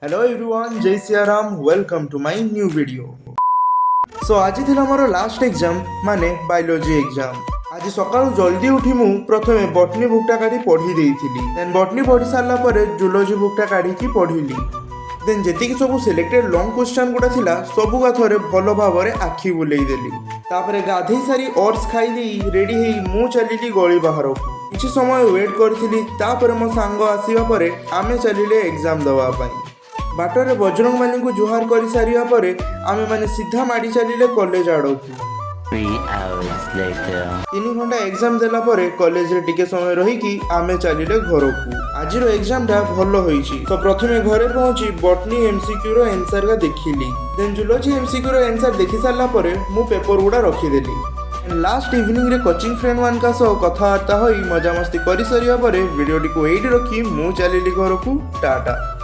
Hello everyone, Jai Siaram, welcome to my new video. So आज थिला more last exam माने biology exam. आज सकाळु जल्दी उठी मु प्रथमे बॉटनी बुकटा काढी पढी देइथिली। देन बॉटनी पढी सारला परे जूलॉजी बुकटा काढी की पढिली। देन जेतिकी सब सिलेक्टेड लॉन्ग क्वेश्चन गुडा थिला सबु का थरे भलो भाबरे आखी बुलेई देली। तापरे गाधेई सारी ओट्स खाई देई रेडी हेई मु चलिली गली बाहरकू। किछि समय वेट करथिली तापरे मो सांग आसीबा परे आमे चलिले एग्जाम दवा पई। बाटरे बजरंग बाली को जुहार कर सारिया परे आमे माने सीधा माडी चलिले कॉलेज आड़कू। 3 hours later 3 घंटा एग्जाम देला परे कॉलेज रे टिके समय रही कि आमे चलिले घरकू। आज रो एग्जाम टा भलो होईची। तो प्रथमे घरे पहुंची बॉटनी एमसीक्यू रो आंसर का देखिली। देन जूलॉजी एमसीक्यू रो आंसर देखि सारला परे मु पेपर गुडा रखी देली। लास्ट इवनिंग रे कोचिंग फ्रेंड वन का सह कथबार्ता होई मजा मस्ती करि सरिया परे वीडियो टी को एडी रखी मु चलिली घरकू। टाटा।